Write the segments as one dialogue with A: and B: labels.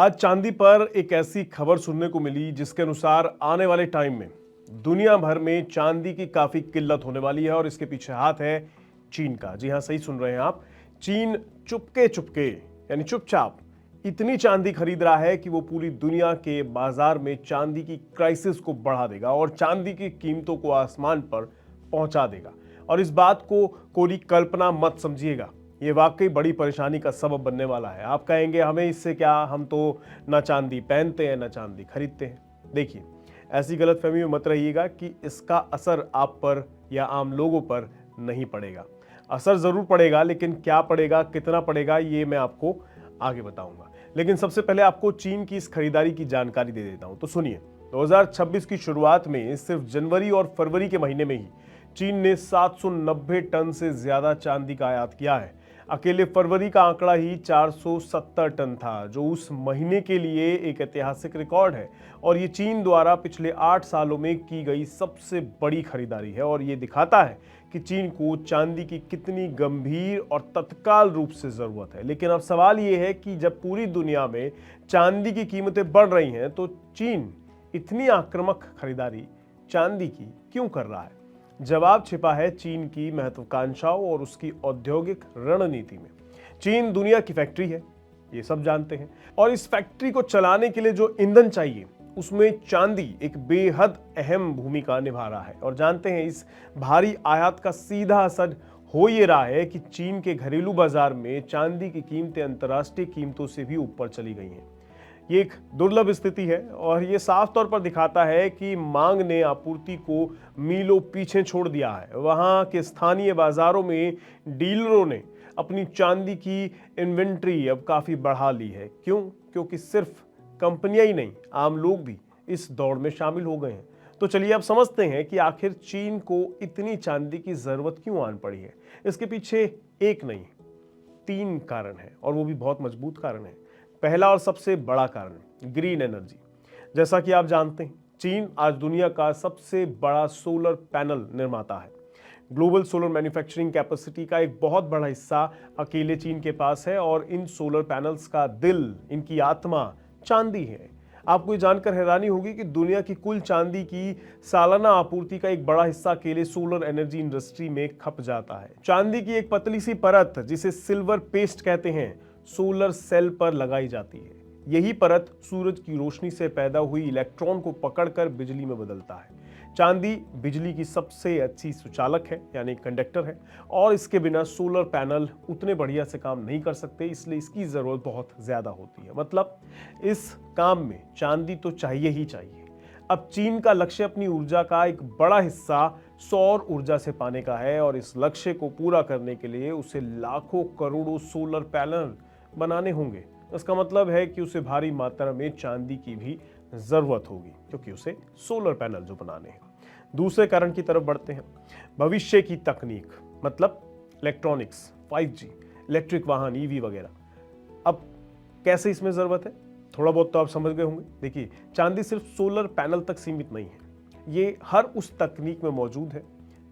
A: आज चांदी पर एक ऐसी खबर सुनने को मिली जिसके अनुसार आने वाले टाइम में दुनिया भर में चांदी की काफी किल्लत होने वाली है और इसके पीछे हाथ है चीन का। जी हां, सही सुन रहे हैं आप। चीन चुपके चुपके यानी चुपचाप इतनी चांदी खरीद रहा है कि वो पूरी दुनिया के बाजार में चांदी की क्राइसिस को बढ़ा देगा और चांदी की कीमतों को आसमान पर पहुंचा देगा। और इस बात को कोरी कल्पना मत समझिएगा, ये वाकई बड़ी परेशानी का सबब बनने वाला है। आप कहेंगे हमें इससे क्या, हम तो ना चांदी पहनते हैं ना चांदी खरीदते हैं। देखिए, ऐसी गलतफहमी में मत रहिएगा कि इसका असर आप पर या आम लोगों पर नहीं पड़ेगा। असर जरूर पड़ेगा, लेकिन क्या पड़ेगा, कितना पड़ेगा, ये मैं आपको आगे बताऊंगा। लेकिन सबसे पहले आपको चीन की इस खरीदारी की जानकारी दे देता हूं। तो सुनिए, 2026 की शुरुआत में सिर्फ जनवरी और फरवरी के महीने में ही चीन ने 790 टन से ज्यादा चांदी का आयात किया है। अकेले फरवरी का आंकड़ा ही 470 टन था, जो उस महीने के लिए एक ऐतिहासिक रिकॉर्ड है। और ये चीन द्वारा पिछले 8 सालों में की गई सबसे बड़ी खरीदारी है और ये दिखाता है कि चीन को चांदी की कितनी गंभीर और तत्काल रूप से जरूरत है। लेकिन अब सवाल ये है कि जब पूरी दुनिया में चांदी की कीमतें बढ़ रही हैं, तो चीन इतनी आक्रामक खरीदारी चांदी की क्यों कर रहा है? जवाब छिपा है चीन की महत्वाकांक्षाओं और उसकी औद्योगिक रणनीति में। चीन दुनिया की फैक्ट्री है, ये सब जानते हैं, और इस फैक्ट्री को चलाने के लिए जो ईंधन चाहिए उसमें चांदी एक बेहद अहम भूमिका निभा रहा है। और जानते हैं, इस भारी आयात का सीधा असर हो ये रहा है कि चीन के घरेलू बाजार में चांदी की कीमतें अंतर्राष्ट्रीय कीमतों से भी ऊपर चली गई हैं। ये एक दुर्लभ स्थिति है और ये साफ तौर पर दिखाता है कि मांग ने आपूर्ति को मीलों पीछे छोड़ दिया है। वहां के स्थानीय बाजारों में डीलरों ने अपनी चांदी की इन्वेंट्री अब काफी बढ़ा ली है। क्यों? क्योंकि सिर्फ कंपनियां ही नहीं, आम लोग भी इस दौड़ में शामिल हो गए हैं। तो चलिए अब समझते हैं कि आखिर चीन को इतनी चांदी की जरूरत क्यों आन पड़ी है। इसके पीछे एक नहीं, 3 कारण है और वो भी बहुत मजबूत कारण है। पहला और सबसे बड़ा कारण ग्रीन एनर्जी। जैसा कि आप जानते हैं, चीन आज दुनिया का सबसे बड़ा सोलर पैनल निर्माता है। ग्लोबल सोलर मैन्युफैक्चरिंग कैपेसिटी का एक बहुत बड़ा हिस्सा अकेले चीन के पास है और इन सोलर पैनल्स का दिल, इनकी आत्मा चांदी है। आपको ये जानकर हैरानी होगी कि दुनिया की कुल चांदी की सालाना आपूर्ति का एक बड़ा हिस्सा अकेले सोलर एनर्जी इंडस्ट्री में खप जाता है। चांदी की एक पतली सी परत, जिसे सिल्वर पेस्ट कहते हैं, सोलर सेल पर लगाई जाती है। यही परत सूरज की रोशनी से पैदा हुई इलेक्ट्रॉन को पकड़कर बिजली में बदलता है। चांदी बिजली की सबसे अच्छी सुचालक है, यानी कंडक्टर है, और इसके बिना सोलर पैनल उतने बढ़िया से काम नहीं कर सकते, इसलिए इसकी जरूरत बहुत ज्यादा होती है। मतलब इस काम में चांदी तो चाहिए ही चाहिए। अब चीन का लक्ष्य अपनी ऊर्जा का एक बड़ा हिस्सा सौर ऊर्जा से पाने का है और इस लक्ष्य को पूरा करने के लिए उसे लाखों करोड़ों सोलर पैनल बनाने होंगे। इसका मतलब है कि उसे भारी मात्रा में चांदी की भी जरूरत होगी, क्योंकि उसे सोलर पैनल जो बनाने हैं। दूसरे कारण की तरफ बढ़ते हैं, भविष्य की तकनीक, मतलब इलेक्ट्रॉनिक्स, 5G, इलेक्ट्रिक वाहन, ईवी वगैरह। अब कैसे इसमें जरूरत है, थोड़ा बहुत तो आप समझ गए होंगे। देखिए, चांदी सिर्फ सोलर पैनल तक सीमित नहीं है, ये हर उस तकनीक में मौजूद है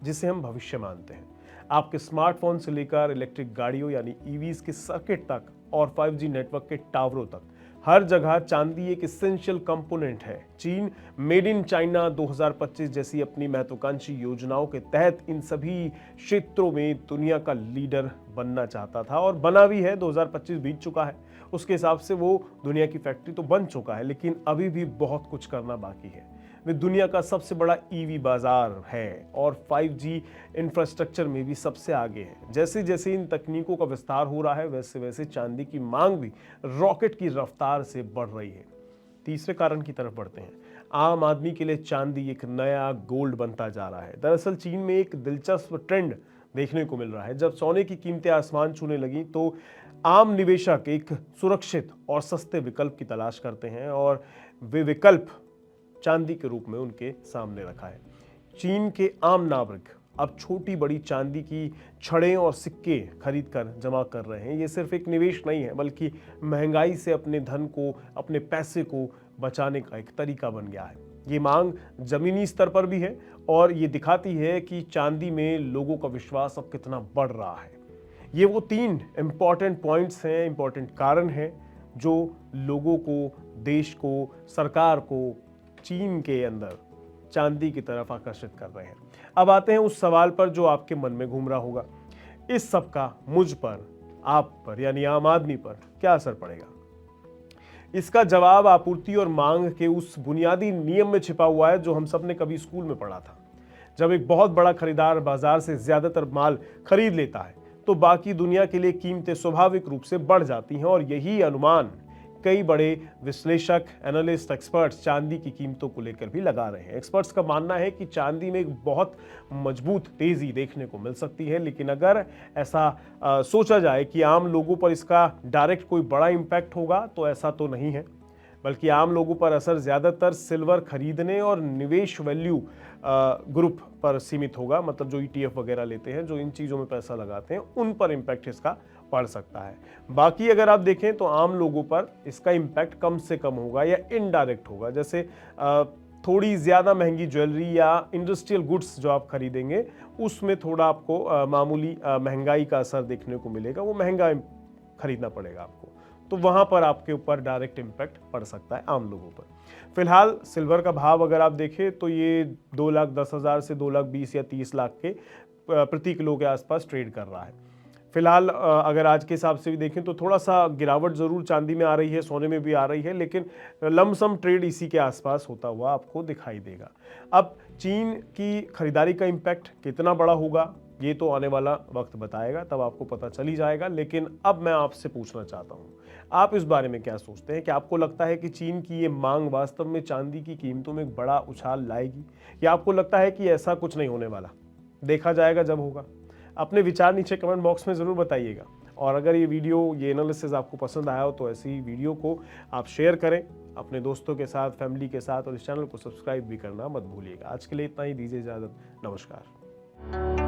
A: जिसे हम भविष्य मानते हैं। आपके स्मार्टफोन से लेकर इलेक्ट्रिक गाड़ियों यानी ईवीज के सर्किट तक और 5G नेटवर्क के टावरों तक, हर जगह चांदी एक एसेंशियल कंपोनेंट है। चीन मेड इन चाइना 2025 जैसी अपनी महत्वाकांक्षी योजनाओं के तहत इन सभी क्षेत्रों में दुनिया का लीडर बनना चाहता था और बना भी है। 2025 बीत चुका है, उसके हिसाब से वो दुनिया की फैक्ट्री तो बन चुका है, लेकिन अभी भी बहुत कुछ करना बाकी है। वे दुनिया का सबसे बड़ा ईवी बाजार है और 5G इंफ्रास्ट्रक्चर में भी सबसे आगे है। जैसे जैसे इन तकनीकों का विस्तार हो रहा है, वैसे वैसे चांदी की मांग भी रॉकेट की रफ्तार से बढ़ रही है। तीसरे कारण की तरफ बढ़ते हैं, आम आदमी के लिए चांदी एक नया गोल्ड बनता जा रहा है। दरअसल चीन में एक दिलचस्प ट्रेंड देखने को मिल रहा है। जब सोने की कीमतें आसमान छूने लगी तो आम निवेशक एक सुरक्षित और सस्ते विकल्प की तलाश करते हैं और वे विकल्प चांदी के रूप में उनके सामने रखा है। चीन के आम नागरिक अब छोटी बड़ी चांदी की छड़ें और सिक्के खरीद कर जमा कर रहे हैं। ये सिर्फ एक निवेश नहीं है, बल्कि महंगाई से अपने धन को, अपने पैसे को बचाने का एक तरीका बन गया है। ये मांग जमीनी स्तर पर भी है और ये दिखाती है कि चांदी में लोगों का विश्वास अब कितना बढ़ रहा है। ये वो 3 इंपॉर्टेंट पॉइंट्स हैं, इंपॉर्टेंट कारण हैं जो लोगों को, देश को, सरकार को चीन के अंदर चांदी की तरफ आकर्षित कर रहे हैं। अब आते हैं उस सवाल पर जो आपके मन में घूम रहा होगा, इस सब का मुझ पर, आप पर यानी आम आदमी पर क्या असर पड़ेगा? इसका जवाब आपूर्ति और मांग के उस बुनियादी नियम में छिपा हुआ है जो हम सब ने कभी स्कूल में पढ़ा था। जब एक बहुत बड़ा खरीदार बाजार से ज्यादातर माल खरीद लेता है तो बाकी दुनिया के लिए कीमतें स्वाभाविक रूप से बढ़ जाती हैं, और यही अनुमान कई बड़े विश्लेषक, एनालिस्ट, एक्सपर्ट्स चांदी की कीमतों को लेकर भी लगा रहे हैं। एक्सपर्ट्स का मानना है कि चांदी में एक बहुत मजबूत तेजी देखने को मिल सकती है, लेकिन अगर ऐसा सोचा जाए कि आम लोगों पर इसका डायरेक्ट कोई बड़ा इम्पैक्ट होगा तो ऐसा तो नहीं है, बल्कि आम लोगों पर असर ज़्यादातर सिल्वर खरीदने और निवेश वैल्यू ग्रुप पर सीमित होगा। मतलब जो ETF वगैरह लेते हैं, जो इन चीज़ों में पैसा लगाते हैं, उन पर इम्पैक्ट इसका पड़ सकता है। बाकी अगर आप देखें तो आम लोगों पर इसका इम्पैक्ट कम से कम होगा या इनडायरेक्ट होगा। जैसे थोड़ी ज़्यादा महंगी ज्वेलरी या इंडस्ट्रियल गुड्स जो आप खरीदेंगे उसमें थोड़ा आपको मामूली महंगाई का असर देखने को मिलेगा, वो महंगा खरीदना पड़ेगा आपको, तो वहां पर आपके ऊपर डायरेक्ट इम्पैक्ट पड़ सकता है आम लोगों पर। फिलहाल सिल्वर का भाव अगर आप देखें तो ये 2,10,000 से 2,20,000 या 30 लाख के प्रति किलो के आसपास ट्रेड कर रहा है। फिलहाल अगर आज के हिसाब से भी देखें तो थोड़ा सा गिरावट जरूर चांदी में आ रही है, सोने में भी आ रही है, लेकिन लमसम ट्रेड इसी के आसपास होता हुआ आपको दिखाई देगा। अब चीन की खरीदारी का इम्पैक्ट कितना बड़ा होगा ये तो आने वाला वक्त बताएगा, तब आपको पता चल ही जाएगा। लेकिन अब मैं आपसे पूछना चाहता हूँ, आप इस बारे में क्या सोचते हैं? कि आपको लगता है कि चीन की ये मांग वास्तव में चांदी की कीमतों में एक बड़ा उछाल लाएगी, या आपको लगता है कि ऐसा कुछ नहीं होने वाला, देखा जाएगा जब होगा? अपने विचार नीचे कमेंट बॉक्स में ज़रूर बताइएगा। और अगर ये वीडियो, ये एनालिसिस आपको पसंद आया हो तो ऐसी वीडियो को आप शेयर करें अपने दोस्तों के साथ, फैमिली के साथ, और इस चैनल को सब्सक्राइब भी करना मत भूलिएगा। आज के लिए इतना ही, दीजिए इजाज़त, नमस्कार।